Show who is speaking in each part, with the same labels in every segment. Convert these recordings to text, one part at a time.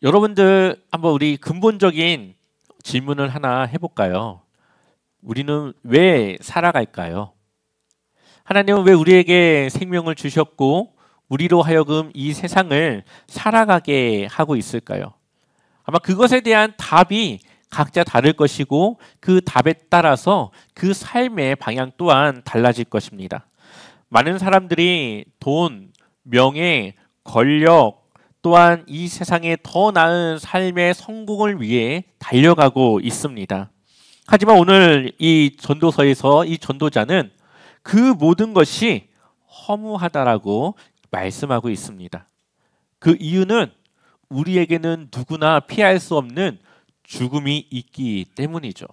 Speaker 1: 여러분들 한번 우리 근본적인 질문을 하나 해볼까요? 우리는 왜 살아갈까요? 하나님은 왜 우리에게 생명을 주셨고 우리로 하여금 이 세상을 살아가게 하고 있을까요? 아마 그것에 대한 답이 각자 다를 것이고 그 답에 따라서 그 삶의 방향 또한 달라질 것입니다. 많은 사람들이 돈, 명예, 권력 또한 이 세상에 더 나은 삶의 성공을 위해 달려가고 있습니다. 하지만 오늘 이 전도서에서 이 전도자는 그 모든 것이 허무하다라고 말씀하고 있습니다. 그 이유는 우리에게는 누구나 피할 수 없는 죽음이 있기 때문이죠.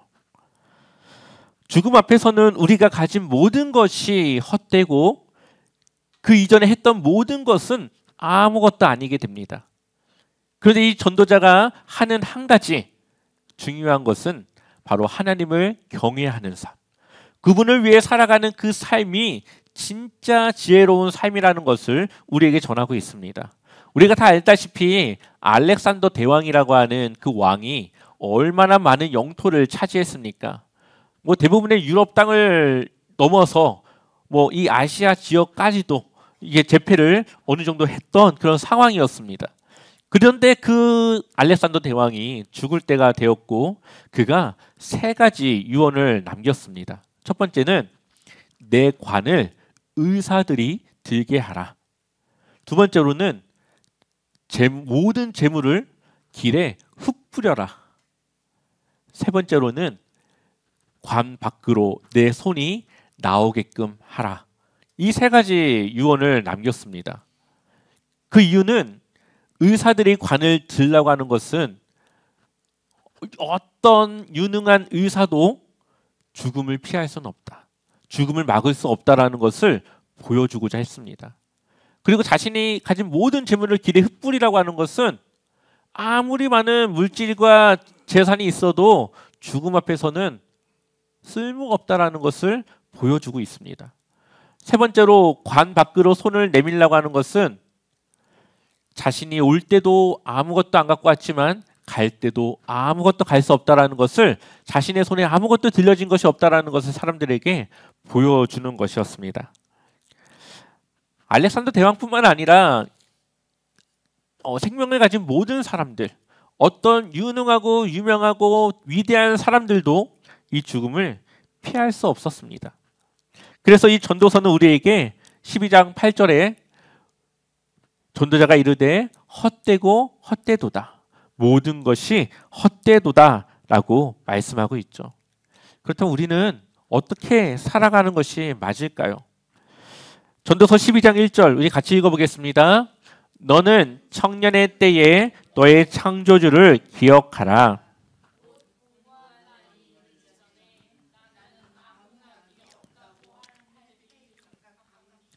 Speaker 1: 죽음 앞에서는 우리가 가진 모든 것이 헛되고 그 이전에 했던 모든 것은 아무것도 아니게 됩니다. 그런데 이 전도자가 하는 한 가지 중요한 것은 바로 하나님을 경외하는 삶. 그분을 위해 살아가는 그 삶이 진짜 지혜로운 삶이라는 것을 우리에게 전하고 있습니다. 우리가 다 알다시피 알렉산더 대왕이라고 하는 그 왕이 얼마나 많은 영토를 차지했습니까? 대부분의 유럽 땅을 넘어서 이 아시아 지역까지도 이게 제패를 어느 정도 했던 그런 상황이었습니다. 그런데 그 알렉산더 대왕이 죽을 때가 되었고 그가 세 가지 유언을 남겼습니다. 첫 번째는 내 관을 의사들이 들게 하라. 두 번째로는 모든 재물을 길에 흙 뿌려라. 세 번째로는 관 밖으로 내 손이 나오게끔 하라. 이 세 가지 유언을 남겼습니다. 그 이유는 의사들이 관을 들라고 하는 것은 어떤 유능한 의사도 죽음을 피할 수는 없다. 죽음을 막을 수 없다라는 것을 보여주고자 했습니다. 그리고 자신이 가진 모든 재물을 길에 흩뿌리라고 하는 것은 아무리 많은 물질과 재산이 있어도 죽음 앞에서는 쓸모가 없다라는 것을 보여주고 있습니다. 세 번째로 관 밖으로 손을 내밀라고 하는 것은 자신이 올 때도 아무것도 안 갖고 왔지만 갈 때도 아무것도 갈 수 없다라는 것을 자신의 손에 아무것도 들려진 것이 없다라는 것을 사람들에게 보여주는 것이었습니다. 알렉산더 대왕뿐만 아니라 생명을 가진 모든 사람들, 어떤 유능하고 유명하고 위대한 사람들도 이 죽음을 피할 수 없었습니다. 그래서 이 전도서는 우리에게 12장 8절에 전도자가 이르되 헛되고 헛되도다. 모든 것이 헛되도다 라고 말씀하고 있죠. 그렇다면 우리는 어떻게 살아가는 것이 맞을까요? 전도서 12장 1절 우리 같이 읽어보겠습니다. 너는 청년의 때에 너의 창조주를 기억하라.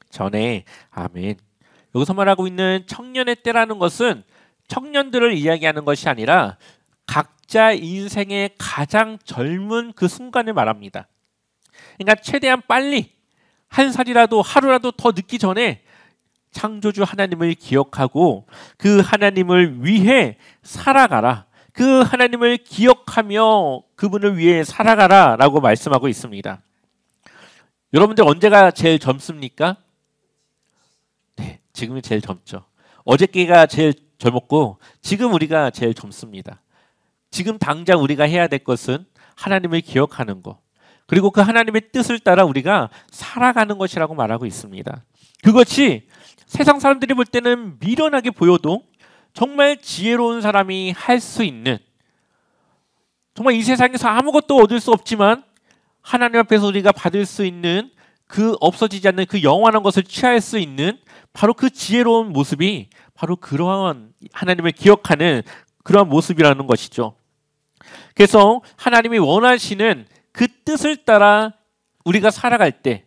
Speaker 1: 전에 아멘. 여기서 말하고 있는 청년의 때라는 것은 청년들을 이야기하는 것이 아니라 각자 인생의 가장 젊은 그 순간을 말합니다. 그러니까 최대한 빨리 한 살이라도 하루라도 더 늦기 전에 창조주 하나님을 기억하고 그 하나님을 위해 살아가라. 그 하나님을 기억하며 그분을 위해 살아가라 라고 말씀하고 있습니다. 여러분들 언제가 제일 젊습니까? 네, 지금이 제일 젊죠. 어저께가 제일 젊었고 지금 우리가 제일 젊습니다. 지금 당장 우리가 해야 될 것은 하나님을 기억하는 것, 그리고 그 하나님의 뜻을 따라 우리가 살아가는 것이라고 말하고 있습니다. 그것이 세상 사람들이 볼 때는 미련하게 보여도 정말 지혜로운 사람이 할 수 있는, 정말 이 세상에서 아무것도 얻을 수 없지만 하나님 앞에서 우리가 받을 수 있는 그 없어지지 않는 그 영원한 것을 취할 수 있는 바로 그 지혜로운 모습이 바로 그러한 하나님을 기억하는 그러한 모습이라는 것이죠. 그래서 하나님이 원하시는 그 뜻을 따라 우리가 살아갈 때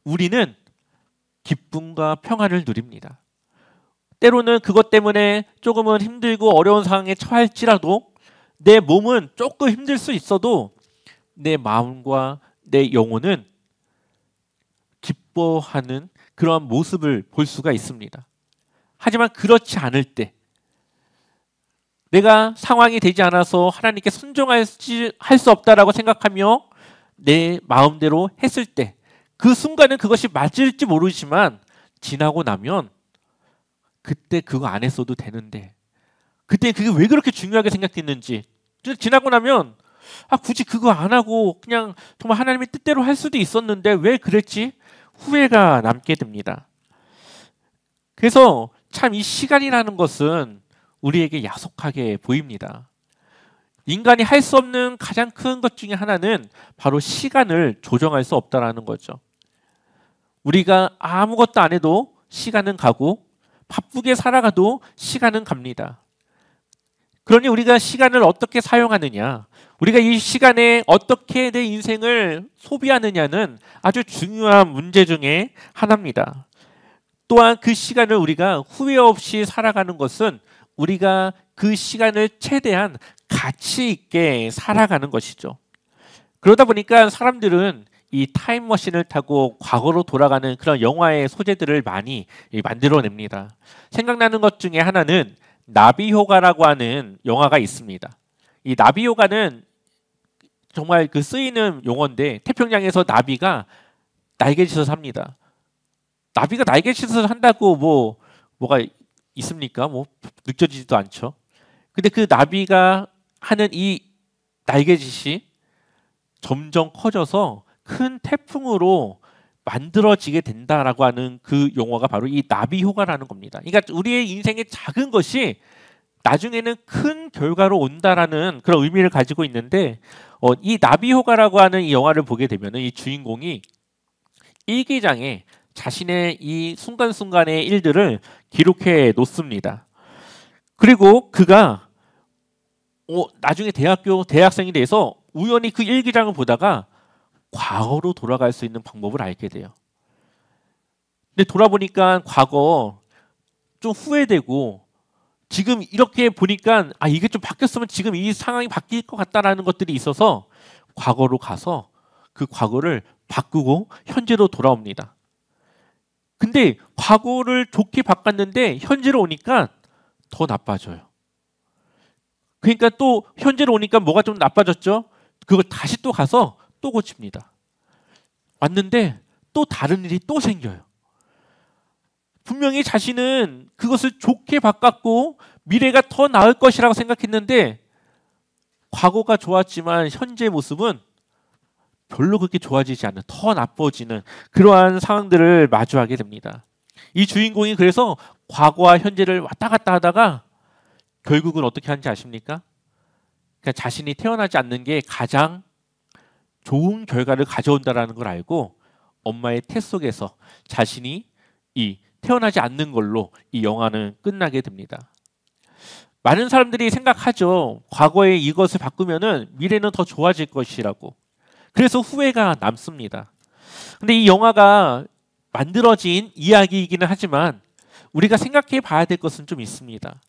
Speaker 1: 우리는 기쁨과 평안을 누립니다. 때로는 그것 때문에 조금은 힘들고 어려운 상황에 처할지라도 내 몸은 조금 힘들 수 있어도 내 마음과 내 영혼은 기뻐하는 그러한 모습을 볼 수가 있습니다. 하지만 그렇지 않을 때 내가 상황이 되지 않아서 하나님께 순종할 수 없다라고 생각하며 내 마음대로 했을 때 그 순간은 그것이 맞을지 모르지만 지나고 나면 그때 그거 안 했어도 되는데 그때 그게 왜 그렇게 중요하게 생각했는지 지나고 나면 굳이 그거 안 하고 그냥 정말 하나님의 뜻대로 할 수도 있었는데 왜 그랬지? 후회가 남게 됩니다. 그래서 참 이 시간이라는 것은 우리에게 야속하게 보입니다. 인간이 할 수 없는 가장 큰 것 중에 하나는 바로 시간을 조정할 수 없다라는 거죠. 우리가 아무것도 안 해도 시간은 가고 바쁘게 살아가도 시간은 갑니다. 그러니 우리가 시간을 어떻게 사용하느냐, 우리가 이 시간에 어떻게 내 인생을 소비하느냐는 아주 중요한 문제 중에 하나입니다. 또한 그 시간을 우리가 후회 없이 살아가는 것은 우리가 그 시간을 최대한 가치 있게 살아가는 것이죠. 그러다 보니까 사람들은 이 타임머신을 타고 과거로 돌아가는 그런 영화의 소재들을 많이 만들어냅니다. 생각나는 것 중에 하나는 나비효과라고 하는 영화가 있습니다. 이 나비효과는 정말 그 쓰이는 용어인데 태평양에서 나비가 날개짓을 합니다. 나비가 날개짓을 한다고 뭐가 있습니까? 느껴지지도 않죠. 근데 그 나비가 하는 이 날개짓이 점점 커져서 큰 태풍으로 만들어지게 된다라고 하는 그 용어가 바로 이 나비효과라는 겁니다. 그러니까 우리의 인생의 작은 것이 나중에는 큰 결과로 온다라는 그런 의미를 가지고 있는데 이 나비효과라고 하는 이 영화를 보게 되면 이 주인공이 일기장에 자신의 이 순간순간의 일들을 기록해 놓습니다. 그리고 그가 나중에 대학생이 돼서 우연히 그 일기장을 보다가 과거로 돌아갈 수 있는 방법을 알게 돼요. 근데 돌아보니까 과거 좀 후회되고 지금 이렇게 보니까 이게 좀 바뀌었으면 지금 이 상황이 바뀔 것 같다라는 것들이 있어서 과거로 가서 그 과거를 바꾸고 현재로 돌아옵니다. 근데 과거를 좋게 바꿨는데 현재로 오니까 더 나빠져요. 그러니까 또 현재로 오니까 뭐가 좀 나빠졌죠? 그걸 다시 또 가서 또 고칩니다. 왔는데 또 다른 일이 또 생겨요. 분명히 자신은 그것을 좋게 바꿨고 미래가 더 나을 것이라고 생각했는데 과거가 좋았지만 현재의 모습은 별로 그렇게 좋아지지 않는, 더 나빠지는 그러한 상황들을 마주하게 됩니다. 이 주인공이 그래서 과거와 현재를 왔다 갔다 하다가 결국은 어떻게 하는지 아십니까? 그러니까 자신이 태어나지 않는 게 가장 좋은 결과를 가져온다라는 걸 알고 엄마의 태 속에서 자신이 이 태어나지 않는 걸로 이 영화는 끝나게 됩니다. 많은 사람들이 생각하죠. 과거에 이것을 바꾸면은 미래는 더 좋아질 것이라고. 그래서 후회가 남습니다. 근데 이 영화가 만들어진 이야기이기는 하지만 우리가 생각해 봐야 될 것은 좀 있습니다.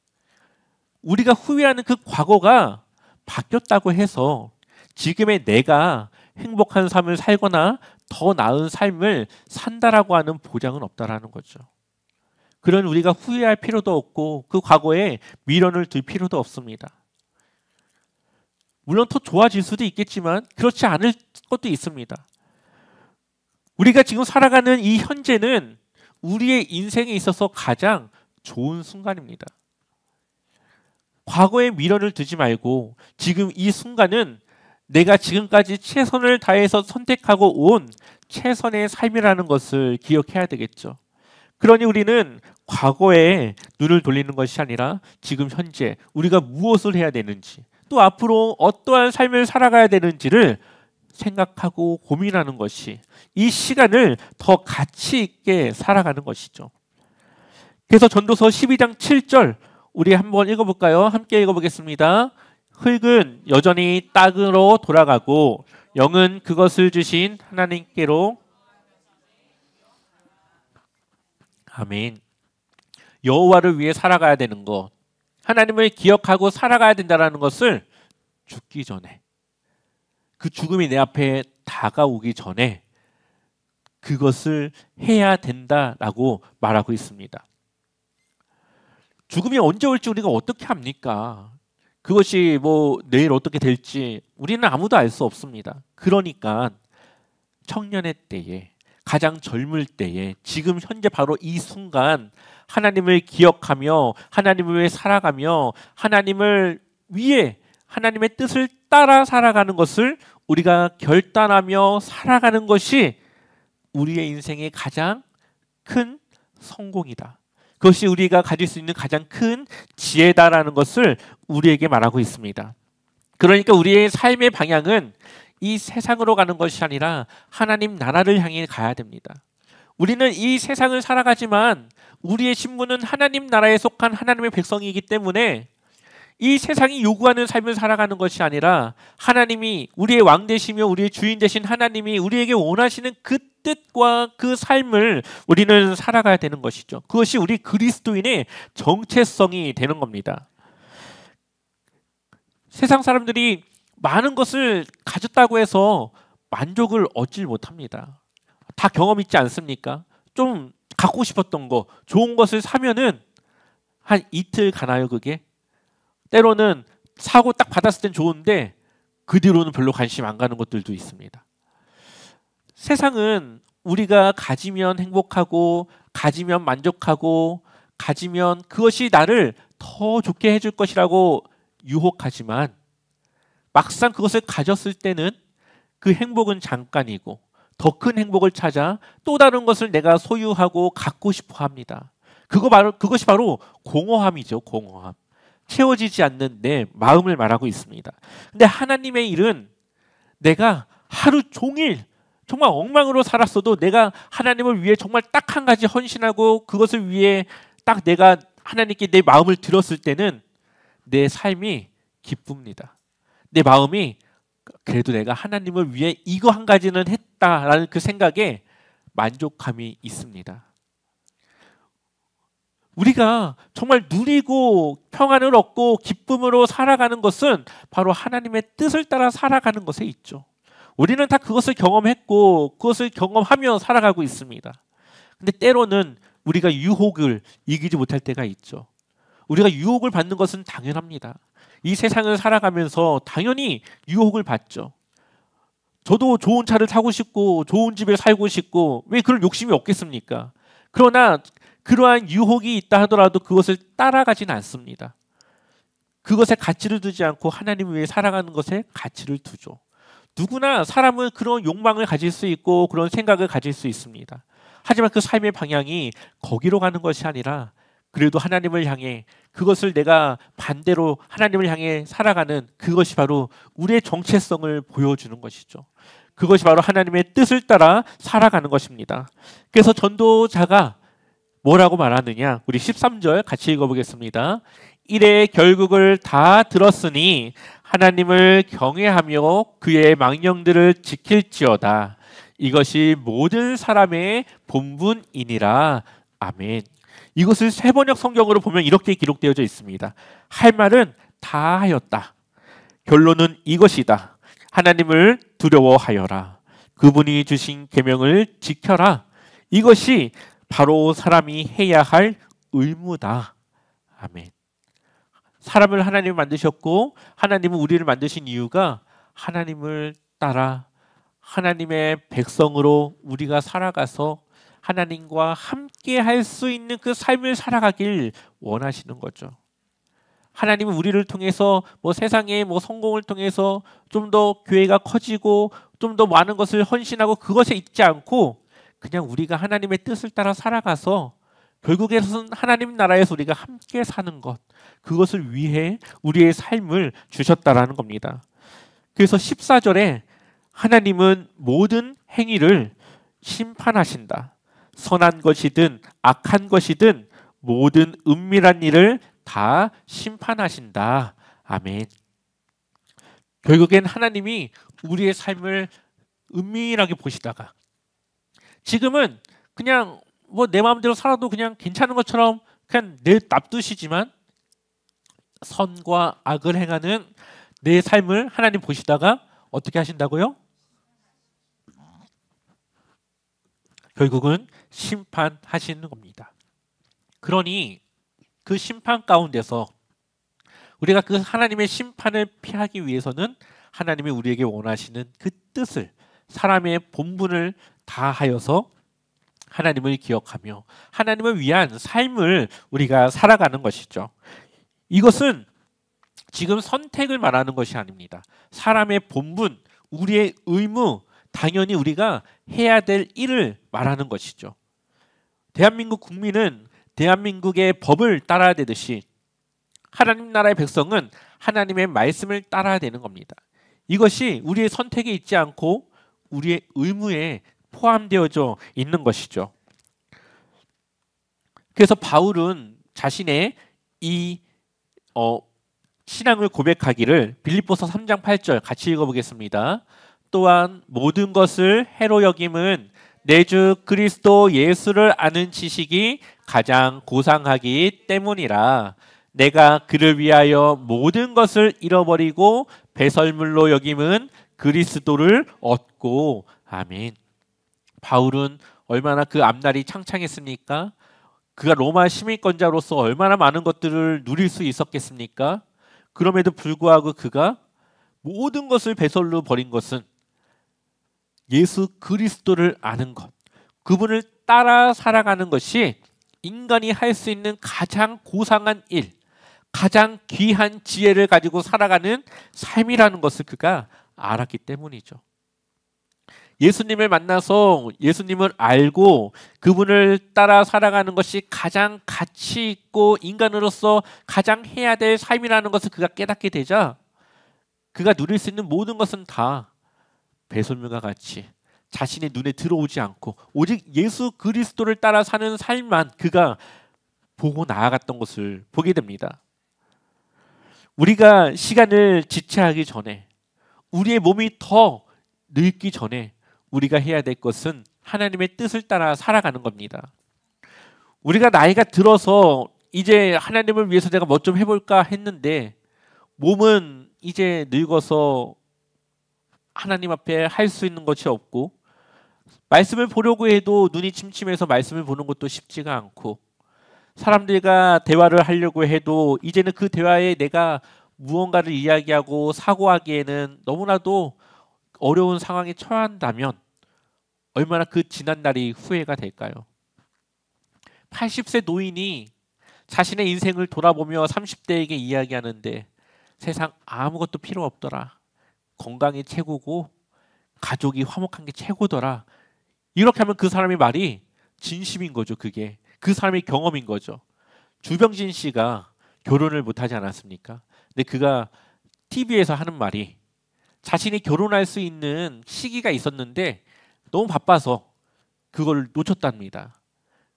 Speaker 1: 우리가 후회하는 그 과거가 바뀌었다고 해서 지금의 내가 행복한 삶을 살거나 더 나은 삶을 산다라고 하는 보장은 없다라는 거죠. 그런 우리가 후회할 필요도 없고 그 과거에 미련을 둘 필요도 없습니다. 물론 더 좋아질 수도 있겠지만 그렇지 않을 것도 있습니다. 우리가 지금 살아가는 이 현재는 우리의 인생에 있어서 가장 좋은 순간입니다. 과거에 미련을 두지 말고 지금 이 순간은 내가 지금까지 최선을 다해서 선택하고 온 최선의 삶이라는 것을 기억해야 되겠죠. 그러니 우리는 과거에 눈을 돌리는 것이 아니라 지금 현재 우리가 무엇을 해야 되는지 또 앞으로 어떠한 삶을 살아가야 되는지를 생각하고 고민하는 것이 이 시간을 더 가치 있게 살아가는 것이죠. 그래서 전도서 12장 7절 우리 한번 읽어볼까요? 함께 읽어보겠습니다. 흙은 여전히 땅으로 돌아가고 영은 그것을 주신 하나님께로. 아멘. 여호와를 위해 살아가야 되는 것, 하나님을 기억하고 살아가야 된다는 것을 죽기 전에, 그 죽음이 내 앞에 다가오기 전에 그것을 해야 된다라고 말하고 있습니다. 죽음이 언제 올지 우리가 어떻게 합니까? 그것이 뭐 내일 어떻게 될지 우리는 아무도 알 수 없습니다. 그러니까 청년의 때에, 가장 젊을 때에, 지금 현재 바로 이 순간 하나님을 기억하며 하나님을 위해 살아가며 하나님을 위해 하나님의 뜻을 따라 살아가는 것을 우리가 결단하며 살아가는 것이 우리의 인생의 가장 큰 성공이다. 그것이 우리가 가질 수 있는 가장 큰 지혜다라는 것을 우리에게 말하고 있습니다. 그러니까 우리의 삶의 방향은 이 세상으로 가는 것이 아니라 하나님 나라를 향해 가야 됩니다. 우리는 이 세상을 살아가지만 우리의 신분은 하나님 나라에 속한 하나님의 백성이기 때문에 이 세상이 요구하는 삶을 살아가는 것이 아니라 하나님이 우리의 왕 되시며 우리의 주인 되신 하나님이 우리에게 원하시는 그 뜻과 그 삶을 우리는 살아가야 되는 것이죠. 그것이 우리 그리스도인의 정체성이 되는 겁니다. 세상 사람들이 많은 것을 가졌다고 해서 만족을 얻질 못합니다. 다 경험 있지 않습니까? 좀 갖고 싶었던 거, 좋은 것을 사면은 한 이틀 가나요, 그게? 때로는 사고 딱 받았을 땐 좋은데 그 뒤로는 별로 관심 안 가는 것들도 있습니다. 세상은 우리가 가지면 행복하고 가지면 만족하고 가지면 그것이 나를 더 좋게 해줄 것이라고 유혹하지만 막상 그것을 가졌을 때는 그 행복은 잠깐이고 더 큰 행복을 찾아 또 다른 것을 내가 소유하고 갖고 싶어 합니다. 그것이 바로 공허함이죠. 공허함. 채워지지 않는 내 마음을 말하고 있습니다. 근데 하나님의 일은 내가 하루 종일 정말 엉망으로 살았어도 내가 하나님을 위해 정말 딱 한 가지 헌신하고 그것을 위해 딱 내가 하나님께 내 마음을 들었을 때는 내 삶이 기쁩니다. 내 마음이 그래도 내가 하나님을 위해 이거 한 가지는 했다라는 그 생각에 만족감이 있습니다. 우리가 정말 누리고 평안을 얻고 기쁨으로 살아가는 것은 바로 하나님의 뜻을 따라 살아가는 것에 있죠. 우리는 다 그것을 경험했고 그것을 경험하며 살아가고 있습니다. 근데 때로는 우리가 유혹을 이기지 못할 때가 있죠. 우리가 유혹을 받는 것은 당연합니다. 이 세상을 살아가면서 당연히 유혹을 받죠. 저도 좋은 차를 타고 싶고 좋은 집에 살고 싶고 왜 그런 욕심이 없겠습니까? 그러나 그러한 유혹이 있다 하더라도 그것을 따라가지는 않습니다. 그것에 가치를 두지 않고 하나님을 위해 살아가는 것에 가치를 두죠. 누구나 사람은 그런 욕망을 가질 수 있고 그런 생각을 가질 수 있습니다. 하지만 그 삶의 방향이 거기로 가는 것이 아니라 그래도 하나님을 향해 그것을 내가 반대로 하나님을 향해 살아가는 그것이 바로 우리의 정체성을 보여주는 것이죠. 그것이 바로 하나님의 뜻을 따라 살아가는 것입니다. 그래서 전도자가 뭐라고 말하느냐? 우리 13절 같이 읽어보겠습니다. 이래 결국을 다 들었으니 하나님을 경외하며 그의 망령들을 지킬지어다. 이것이 모든 사람의 본분이니라. 아멘. 이것을 세번역 성경으로 보면 이렇게 기록되어져 있습니다. 할 말은 다 하였다. 결론은 이것이다. 하나님을 두려워하여라. 그분이 주신 계명을 지켜라. 이것이 바로 사람이 해야 할 의무다. 아멘. 사람을 하나님이 만드셨고 하나님은 우리를 만드신 이유가 하나님을 따라 하나님의 백성으로 우리가 살아가서 하나님과 함께 할 수 있는 그 삶을 살아가길 원하시는 거죠. 하나님은 우리를 통해서 세상의 성공을 통해서 좀 더 교회가 커지고 좀 더 많은 것을 헌신하고 그것에 있지 않고 그냥 우리가 하나님의 뜻을 따라 살아가서 결국에는 하나님 나라에서 우리가 함께 사는 것, 그것을 위해 우리의 삶을 주셨다라는 겁니다. 그래서 14절에 하나님은 모든 행위를 심판하신다. 선한 것이든 악한 것이든 모든 은밀한 일을 다 심판하신다. 아멘. 결국엔 하나님이 우리의 삶을 은밀하게 보시다가 지금은 그냥 내 마음대로 살아도 그냥 괜찮은 것처럼 그냥 납두시지만 선과 악을 행하는 내 삶을 하나님 보시다가 어떻게 하신다고요? 결국은 심판하시는 겁니다. 그러니 그 심판 가운데서 우리가 그 하나님의 심판을 피하기 위해서는 하나님이 우리에게 원하시는 그 뜻을, 사람의 본분을 다하여서 하나님을 기억하며 하나님을 위한 삶을 우리가 살아가는 것이죠. 이것은 지금 선택을 말하는 것이 아닙니다. 사람의 본분, 우리의 의무, 당연히 우리가 해야 될 일을 말하는 것이죠. 대한민국 국민은 대한민국의 법을 따라야 되듯이 하나님 나라의 백성은 하나님의 말씀을 따라야 되는 겁니다. 이것이 우리의 선택에 있지 않고 우리의 의무에 포함되어져 있는 것이죠. 그래서 바울은 자신의 이 신앙을 고백하기를 빌립보서 3장 8절 같이 읽어보겠습니다. 또한 모든 것을 해로 여김은 내 주 그리스도 예수를 아는 지식이 가장 고상하기 때문이라. 내가 그를 위하여 모든 것을 잃어버리고 배설물로 여김은 그리스도를 얻고. 아멘. 바울은 얼마나 그 앞날이 창창했습니까? 그가 로마 시민권자로서 얼마나 많은 것들을 누릴 수 있었겠습니까? 그럼에도 불구하고 그가 모든 것을 배설로 버린 것은 예수 그리스도를 아는 것, 그분을 따라 살아가는 것이 인간이 할 수 있는 가장 고상한 일, 가장 귀한 지혜를 가지고 살아가는 삶이라는 것을 그가 알았기 때문이죠. 예수님을 만나서 예수님을 알고 그분을 따라 살아가는 것이 가장 가치 있고 인간으로서 가장 해야 될 삶이라는 것을 그가 깨닫게 되자 그가 누릴 수 있는 모든 것은 다 배설물과 같이 자신의 눈에 들어오지 않고 오직 예수 그리스도를 따라 사는 삶만 그가 보고 나아갔던 것을 보게 됩니다. 우리가 시간을 지체하기 전에, 우리의 몸이 더 늙기 전에 우리가 해야 될 것은 하나님의 뜻을 따라 살아가는 겁니다. 우리가 나이가 들어서 이제 하나님을 위해서 내가 뭐 좀 해볼까 했는데 몸은 이제 늙어서 하나님 앞에 할 수 있는 것이 없고 말씀을 보려고 해도 눈이 침침해서 말씀을 보는 것도 쉽지가 않고 사람들과 대화를 하려고 해도 이제는 그 대화에 내가 무언가를 이야기하고 사고하기에는 너무나도 어려운 상황에 처한다면 얼마나 그 지난 날이 후회가 될까요? 80세 노인이 자신의 인생을 돌아보며 30대에게 이야기하는데 세상 아무것도 필요 없더라. 건강이 최고고 가족이 화목한 게 최고더라. 이렇게 하면 그 사람의 말이 진심인 거죠. 그게 그 사람의 경험인 거죠. 주병진 씨가 결혼을 못하지 않았습니까? 근데 그가 TV에서 하는 말이 자신이 결혼할 수 있는 시기가 있었는데 너무 바빠서 그걸 놓쳤답니다.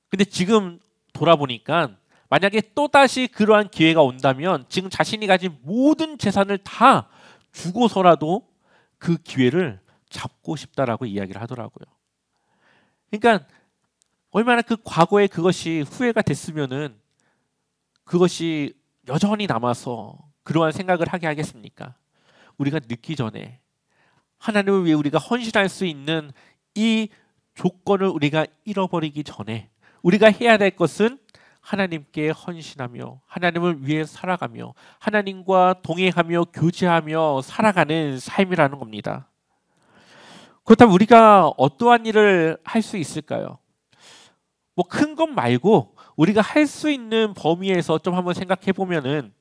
Speaker 1: 근데 지금 돌아보니까 만약에 또다시 그러한 기회가 온다면 지금 자신이 가진 모든 재산을 다 주고서라도 그 기회를 잡고 싶다라고 이야기를 하더라고요. 그러니까 얼마나 그 과거에 그것이 후회가 됐으면은 그것이 여전히 남아서 그러한 생각을 하게 하겠습니까? 우리가 늦기 전에 하나님을 위해 우리가 헌신할 수 있는 이 조건을 우리가 잃어버리기 전에 우리가 해야 될 것은 하나님께 헌신하며 하나님을 위해 살아가며 하나님과 동행하며 교제하며 살아가는 삶이라는 겁니다. 그렇다면 우리가 어떠한 일을 할 수 있을까요? 뭐 큰 것 말고 우리가 할 수 있는 범위에서 좀 한번 생각해 보면은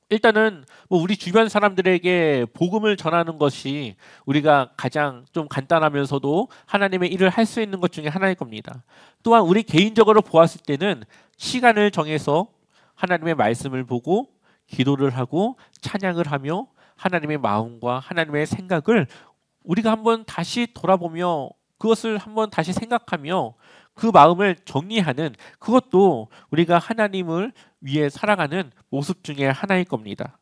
Speaker 1: 일단은 뭐 우리 주변 사람들에게 복음을 전하는 것이 우리가 가장 좀 간단하면서도 하나님의 일을 할 수 있는 것 중에 하나일 겁니다. 또한 우리 개인적으로 보았을 때는 시간을 정해서 하나님의 말씀을 보고 기도를 하고 찬양을 하며 하나님의 마음과 하나님의 생각을 우리가 한번 다시 돌아보며 그것을 한번 다시 생각하며 그 마음을 정리하는 그것도 우리가 하나님을 위해 살아가는 모습 중에 하나일 겁니다.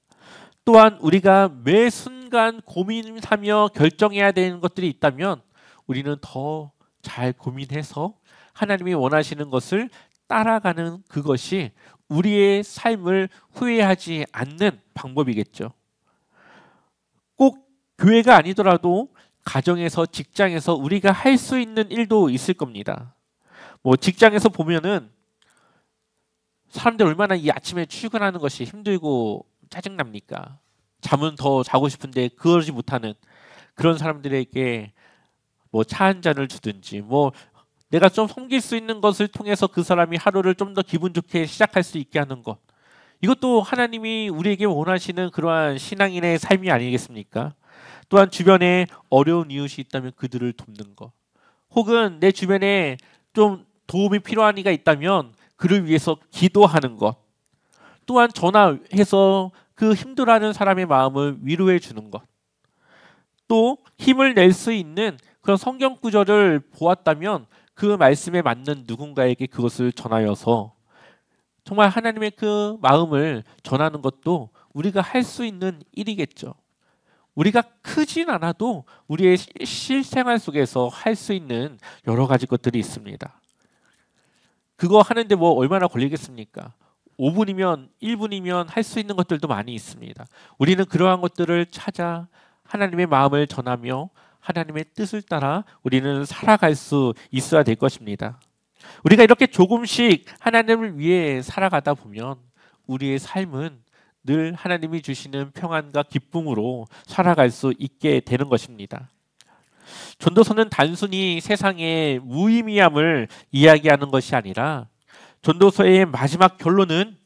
Speaker 1: 또한 우리가 매 순간 고민하며 결정해야 되는 것들이 있다면 우리는 더 잘 고민해서 하나님이 원하시는 것을 따라가는 그것이 우리의 삶을 후회하지 않는 방법이겠죠. 꼭 교회가 아니더라도 가정에서 직장에서 우리가 할 수 있는 일도 있을 겁니다. 뭐 직장에서 보면은 사람들 얼마나 이 아침에 출근하는 것이 힘들고 짜증납니까? 잠은 더 자고 싶은데 그러지 못하는 그런 사람들에게 뭐 차 한 잔을 주든지 뭐 내가 좀 섬길 수 있는 것을 통해서 그 사람이 하루를 좀 더 기분 좋게 시작할 수 있게 하는 것. 이것도 하나님이 우리에게 원하시는 그러한 신앙인의 삶이 아니겠습니까? 또한 주변에 어려운 이웃이 있다면 그들을 돕는 것. 혹은 내 주변에 좀 도움이 필요한 이가 있다면 그를 위해서 기도하는 것. 또한 전화해서 그 힘들어하는 사람의 마음을 위로해 주는 것. 또 힘을 낼 수 있는 그런 성경 구절을 보았다면 그 말씀에 맞는 누군가에게 그것을 전하여서 정말 하나님의 그 마음을 전하는 것도 우리가 할 수 있는 일이겠죠. 우리가 크진 않아도 우리의 실생활 속에서 할 수 있는 여러 가지 것들이 있습니다. 그거 하는데 뭐 얼마나 걸리겠습니까? 5분이면 1분이면 할 수 있는 것들도 많이 있습니다. 우리는 그러한 것들을 찾아 하나님의 마음을 전하며 하나님의 뜻을 따라 우리는 살아갈 수 있어야 될 것입니다. 우리가 이렇게 조금씩 하나님을 위해 살아가다 보면 우리의 삶은 늘 하나님이 주시는 평안과 기쁨으로 살아갈 수 있게 되는 것입니다. 전도서는 단순히 세상의 무의미함을 이야기하는 것이 아니라 전도서의 마지막 결론은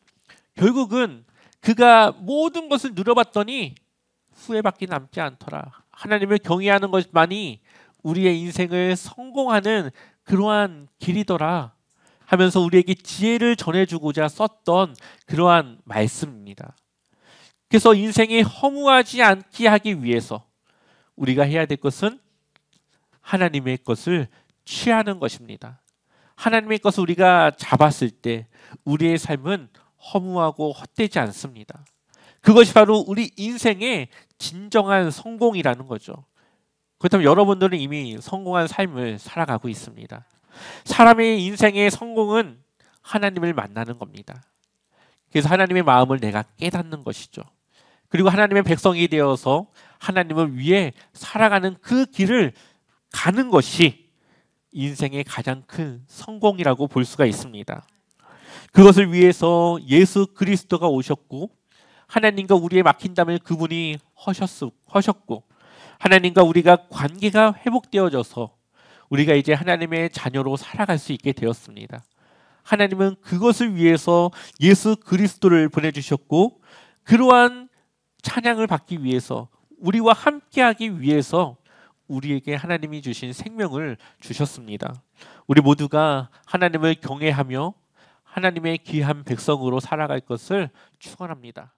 Speaker 1: 결국은 그가 모든 것을 누려봤더니 후회밖에 남지 않더라. 하나님을 경외하는 것만이 우리의 인생을 성공하는 그러한 길이더라 하면서 우리에게 지혜를 전해주고자 썼던 그러한 말씀입니다. 그래서 인생이 허무하지 않게 하기 위해서 우리가 해야 될 것은 하나님의 것을 취하는 것입니다. 하나님의 것을 우리가 잡았을 때 우리의 삶은 허무하고 헛되지 않습니다. 그것이 바로 우리 인생의 진정한 성공이라는 거죠. 그렇다면 여러분들은 이미 성공한 삶을 살아가고 있습니다. 사람의 인생의 성공은 하나님을 만나는 겁니다. 그래서 하나님의 마음을 내가 깨닫는 것이죠. 그리고 하나님의 백성이 되어서 하나님을 위해 살아가는 그 길을 가는 것이 인생의 가장 큰 성공이라고 볼 수가 있습니다. 그것을 위해서 예수 그리스도가 오셨고 하나님과 우리의 막힌담을 그분이 허셨고 하나님과 우리가 관계가 회복되어져서 우리가 이제 하나님의 자녀로 살아갈 수 있게 되었습니다. 하나님은 그것을 위해서 예수 그리스도를 보내주셨고 그러한 찬양을 받기 위해서 우리와 함께하기 위해서 우리에게 하나님이 주신 생명을 주셨습니다. 우리 모두가 하나님을 경외하며 하나님의 귀한 백성으로 살아갈 것을 축원합니다.